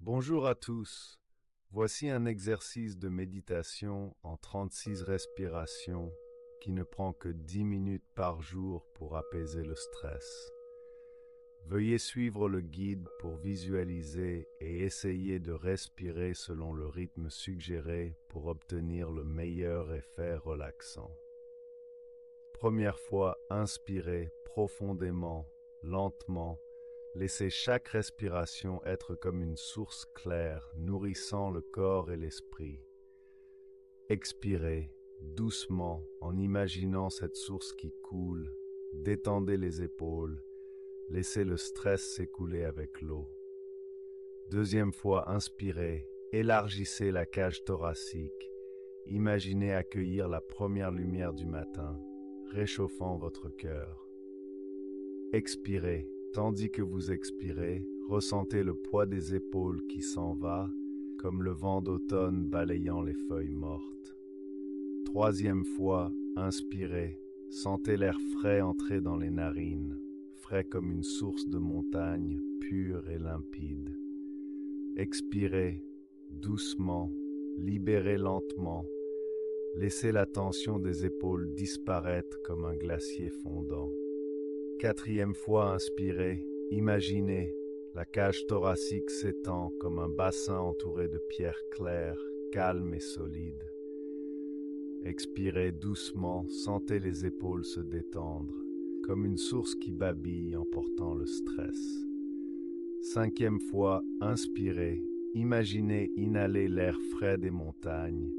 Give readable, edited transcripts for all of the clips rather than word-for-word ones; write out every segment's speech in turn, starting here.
Bonjour à tous. Voici un exercice de méditation en 36 respirations qui ne prend que 10 minutes par jour pour apaiser le stress. Veuillez suivre le guide pour visualiser et essayer de respirer selon le rythme suggéré pour obtenir le meilleur effet relaxant. Première fois, inspirez profondément, lentement. Laissez chaque respiration être comme une source claire, nourrissant le corps et l'esprit. Expirez doucement en imaginant cette source qui coule. Détendez les épaules. Laissez le stress s'écouler avec l'eau. Deuxième fois, inspirez. Élargissez la cage thoracique. Imaginez accueillir la première lumière du matin, réchauffant votre cœur. Expirez. Tandis que vous expirez, ressentez le poids des épaules qui s'en va, comme le vent d'automne balayant les feuilles mortes. Troisième fois, inspirez. Sentez l'air frais entrer dans les narines, frais comme une source de montagne, pure et limpide. Expirez, doucement, libérez lentement. Laissez la tension des épaules disparaître comme un glacier fondant. Quatrième fois, inspirez, imaginez, la cage thoracique s'étend comme un bassin entouré de pierres claires, calmes et solides. Expirez doucement, sentez les épaules se détendre, comme une source qui babille emportant le stress. Cinquième fois, inspirez, imaginez inhaler l'air frais des montagnes.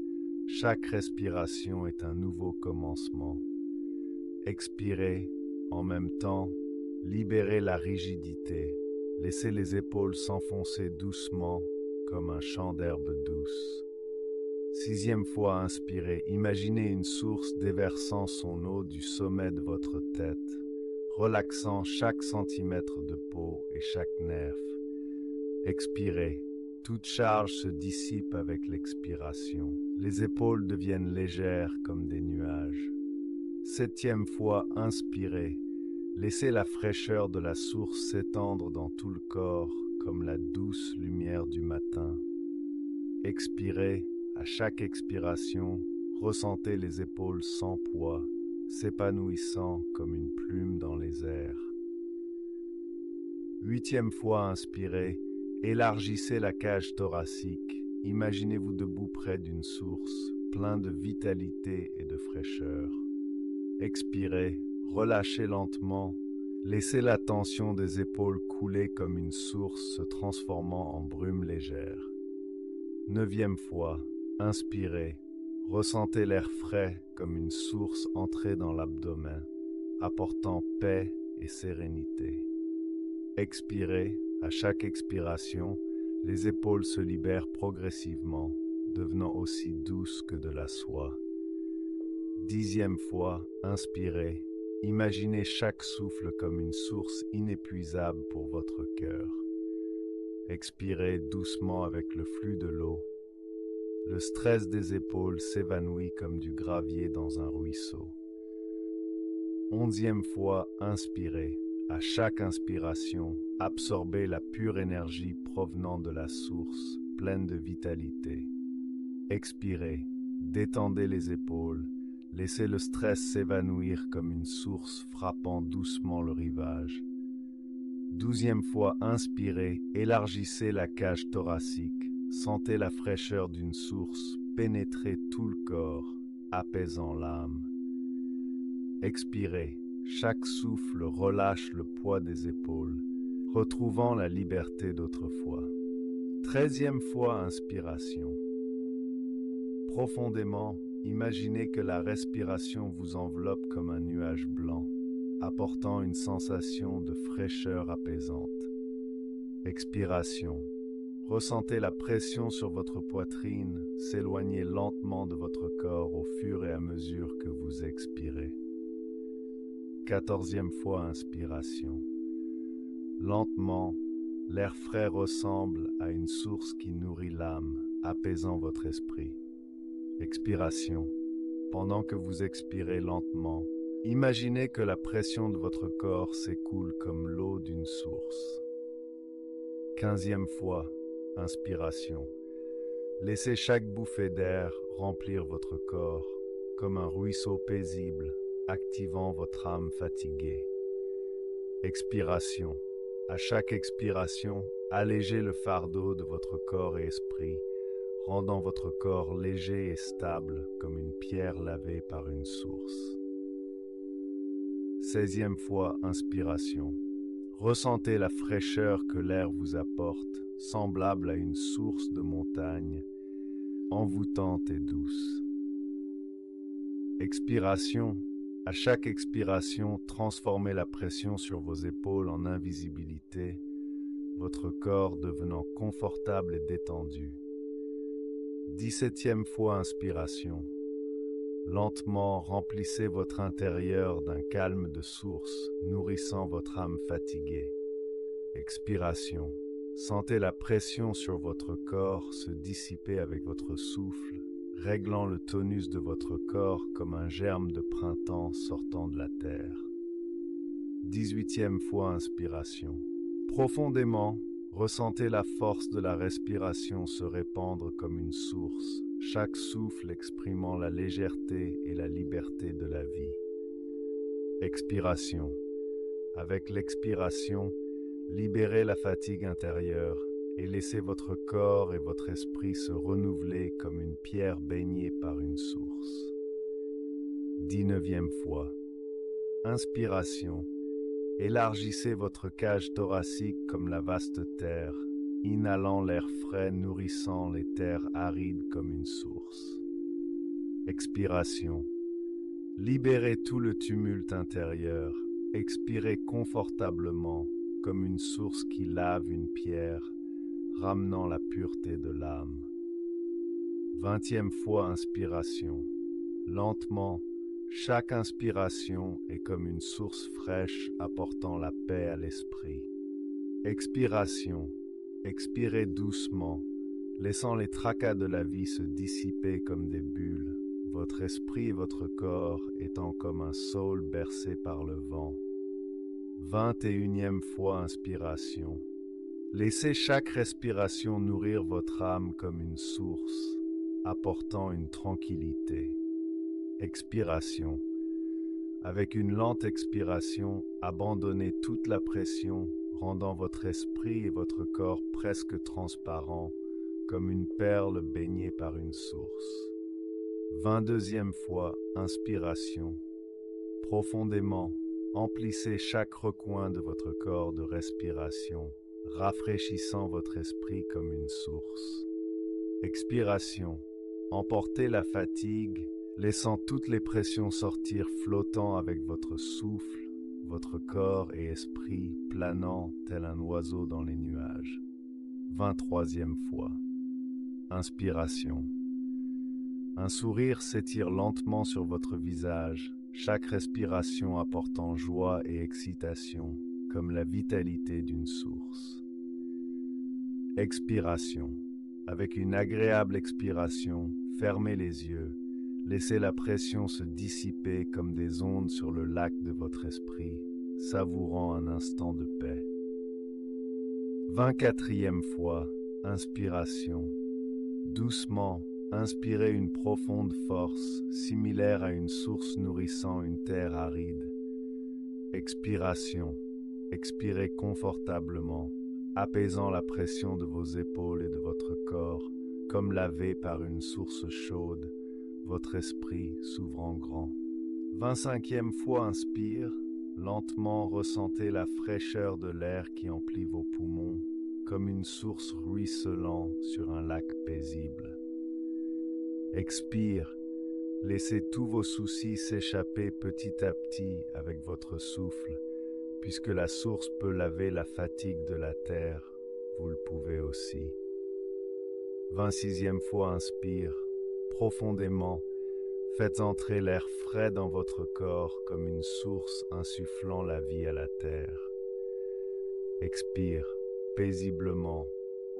Chaque respiration est un nouveau commencement. Expirez, en même temps, libérez la rigidité. Laissez les épaules s'enfoncer doucement comme un champ d'herbe douce. Sixième fois, inspirez. Imaginez une source déversant son eau du sommet de votre tête, relaxant chaque centimètre de peau et chaque nerf. Expirez. Toute charge se dissipe avec l'expiration. Les épaules deviennent légères comme des nuages. Septième fois, inspirez. Laissez la fraîcheur de la source s'étendre dans tout le corps comme la douce lumière du matin. Expirez. À chaque expiration, ressentez les épaules sans poids, s'épanouissant comme une plume dans les airs. Huitième fois, inspirez. Élargissez la cage thoracique. Imaginez-vous debout près d'une source, plein de vitalité et de fraîcheur. Expirez, relâchez lentement, laissez la tension des épaules couler comme une source se transformant en brume légère. Neuvième fois, inspirez, ressentez l'air frais comme une source entrée dans l'abdomen, apportant paix et sérénité. Expirez, à chaque expiration, les épaules se libèrent progressivement, devenant aussi douces que de la soie. Dixième fois, inspirez. Imaginez chaque souffle comme une source inépuisable pour votre cœur. Expirez doucement avec le flux de l'eau. Le stress des épaules s'évanouit comme du gravier dans un ruisseau. Onzième fois, inspirez. À chaque inspiration, absorbez la pure énergie provenant de la source, pleine de vitalité. Expirez. Détendez les épaules. Laissez le stress s'évanouir comme une source frappant doucement le rivage. Douzième fois, inspirez, élargissez la cage thoracique. Sentez la fraîcheur d'une source pénétrer tout le corps, apaisant l'âme. Expirez, chaque souffle relâche le poids des épaules, retrouvant la liberté d'autrefois. Treizième fois, inspiration. Profondément, imaginez que la respiration vous enveloppe comme un nuage blanc, apportant une sensation de fraîcheur apaisante. Expiration. Ressentez la pression sur votre poitrine s'éloigner lentement de votre corps au fur et à mesure que vous expirez. Quatorzième fois, inspiration. Lentement, l'air frais ressemble à une source qui nourrit l'âme, apaisant votre esprit. Expiration. Pendant que vous expirez lentement, imaginez que la pression de votre corps s'écoule comme l'eau d'une source. Quinzième fois, inspiration. Laissez chaque bouffée d'air remplir votre corps comme un ruisseau paisible, activant votre âme fatiguée. Expiration. À chaque expiration, allégez le fardeau de votre corps et esprit, rendant votre corps léger et stable comme une pierre lavée par une source. 16e fois, inspiration. Ressentez la fraîcheur que l'air vous apporte, semblable à une source de montagne, envoûtante et douce. Expiration. À chaque expiration, transformez la pression sur vos épaules en invisibilité, votre corps devenant confortable et détendu. 17e fois, inspiration. Lentement, remplissez votre intérieur d'un calme de source, nourrissant votre âme fatiguée. Expiration. Sentez la pression sur votre corps se dissiper avec votre souffle, réglant le tonus de votre corps comme un germe de printemps sortant de la terre. 18e fois, inspiration. Profondément, ressentez la force de la respiration se répandre comme une source, chaque souffle exprimant la légèreté et la liberté de la vie. Expiration. Avec l'expiration, libérez la fatigue intérieure et laissez votre corps et votre esprit se renouveler comme une pierre baignée par une source. 19e fois. Inspiration. Élargissez votre cage thoracique comme la vaste terre, inhalant l'air frais nourrissant les terres arides comme une source. Expiration. Libérez tout le tumulte intérieur, expirez confortablement comme une source qui lave une pierre, ramenant la pureté de l'âme. 20e fois, inspiration. Lentement, chaque inspiration est comme une source fraîche apportant la paix à l'esprit. Expiration. Expirez doucement, laissant les tracas de la vie se dissiper comme des bulles, votre esprit et votre corps étant comme un saule bercé par le vent. 21e fois, inspiration. Laissez chaque respiration nourrir votre âme comme une source, apportant une tranquillité. Expiration. Avec une lente expiration, abandonnez toute la pression, rendant votre esprit et votre corps presque transparents, comme une perle baignée par une source. 22e fois, inspiration. Profondément, emplissez chaque recoin de votre corps de respiration, rafraîchissant votre esprit comme une source. Expiration. Emportez la fatigue, laissant toutes les pressions sortir flottant avec votre souffle, votre corps et esprit planant tel un oiseau dans les nuages. 23e fois. Inspiration. Un sourire s'étire lentement sur votre visage, chaque respiration apportant joie et excitation, comme la vitalité d'une source. Expiration. Avec une agréable expiration, fermez les yeux, laissez la pression se dissiper comme des ondes sur le lac de votre esprit, savourant un instant de paix. 24e fois, inspiration. Doucement, inspirez une profonde force, similaire à une source nourrissant une terre aride. Expiration. Expirez confortablement, apaisant la pression de vos épaules et de votre corps, comme lavé par une source chaude, votre esprit s'ouvrant grand. 25e fois, inspire. Lentement, ressentez la fraîcheur de l'air qui emplit vos poumons, comme une source ruisselant sur un lac paisible. Expire. Laissez tous vos soucis s'échapper petit à petit avec votre souffle, puisque la source peut laver la fatigue de la terre, vous le pouvez aussi. 26e fois, inspire. Profondément, faites entrer l'air frais dans votre corps comme une source insufflant la vie à la terre. Expire paisiblement.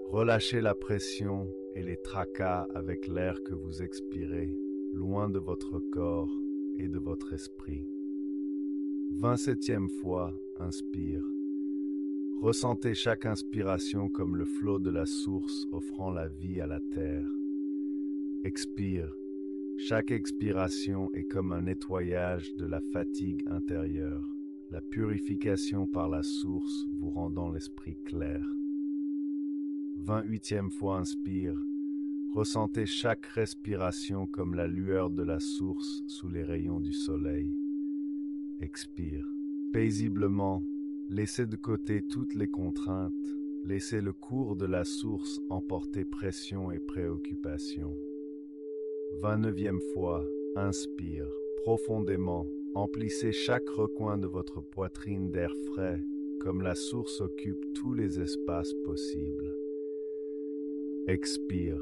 Relâchez la pression et les tracas avec l'air que vous expirez, loin de votre corps et de votre esprit. 27e fois, inspire. Ressentez chaque inspiration comme le flot de la source offrant la vie à la terre. Expire. Chaque expiration est comme un nettoyage de la fatigue intérieure, la purification par la source vous rendant l'esprit clair. 28e fois inspire. Ressentez chaque respiration comme la lueur de la source sous les rayons du soleil. Expire. Paisiblement, laissez de côté toutes les contraintes. Laissez le cours de la source emporter pression et préoccupation. 29e fois, inspire profondément. Emplissez chaque recoin de votre poitrine d'air frais, comme la source occupe tous les espaces possibles. Expire.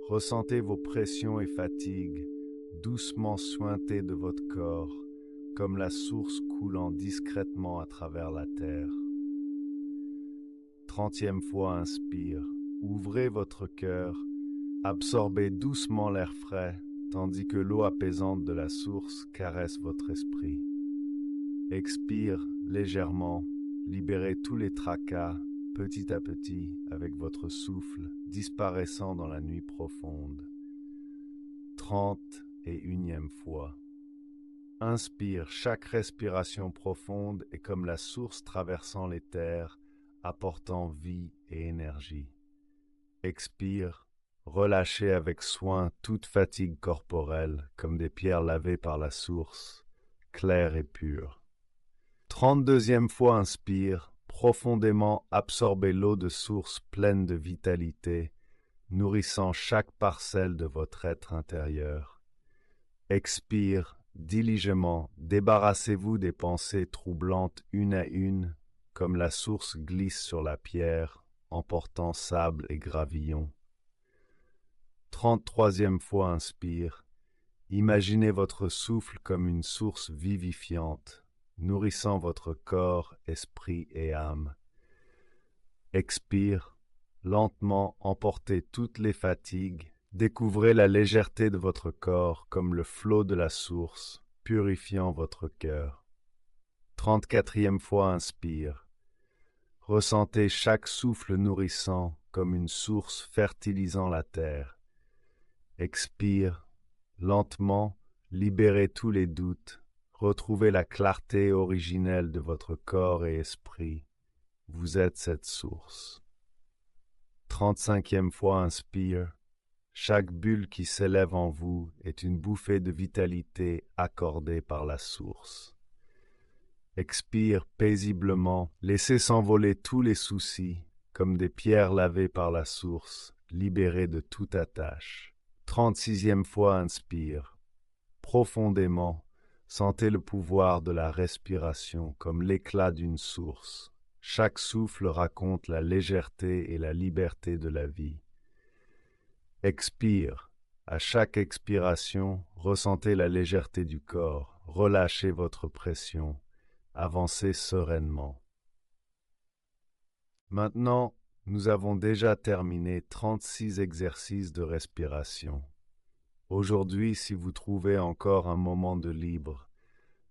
Ressentez vos pressions et fatigues doucement suintées de votre corps, comme la source coulant discrètement à travers la terre. 30e fois, inspire. Ouvrez votre cœur. Absorbez doucement l'air frais, tandis que l'eau apaisante de la source caresse votre esprit. Expire légèrement. Libérez tous les tracas, petit à petit, avec votre souffle, disparaissant dans la nuit profonde. 31e fois. Inspire, chaque respiration profonde est comme la source traversant les terres, apportant vie et énergie. Expire, relâchez avec soin toute fatigue corporelle, comme des pierres lavées par la source, claires et pures. 32e fois, inspire, profondément absorbez l'eau de source pleine de vitalité, nourrissant chaque parcelle de votre être intérieur. Expire, diligemment, débarrassez-vous des pensées troublantes une à une, comme la source glisse sur la pierre, emportant sable et gravillon. 33e fois, inspire. Imaginez votre souffle comme une source vivifiante, nourrissant votre corps, esprit et âme. Expire, lentement emportez toutes les fatigues, découvrez la légèreté de votre corps comme le flot de la source, purifiant votre cœur. 34e fois, inspire. Ressentez chaque souffle nourrissant comme une source fertilisant la terre. Expire, lentement, libérez tous les doutes, retrouvez la clarté originelle de votre corps et esprit. Vous êtes cette source. 35e fois, inspire. Chaque bulle qui s'élève en vous est une bouffée de vitalité accordée par la source. Expire paisiblement, laissez s'envoler tous les soucis, comme des pierres lavées par la source, libérées de toute attache. 36e fois, inspire. Profondément, sentez le pouvoir de la respiration comme l'éclat d'une source. Chaque souffle raconte la légèreté et la liberté de la vie. Expire. À chaque expiration, ressentez la légèreté du corps, relâchez votre pression, avancez sereinement. Maintenant, nous avons déjà terminé 36 exercices de respiration. Aujourd'hui, si vous trouvez encore un moment de libre,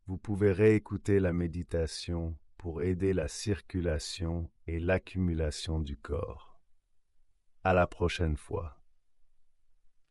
vous pouvez réécouter la méditation pour aider la circulation et l'accumulation du corps. À la prochaine fois.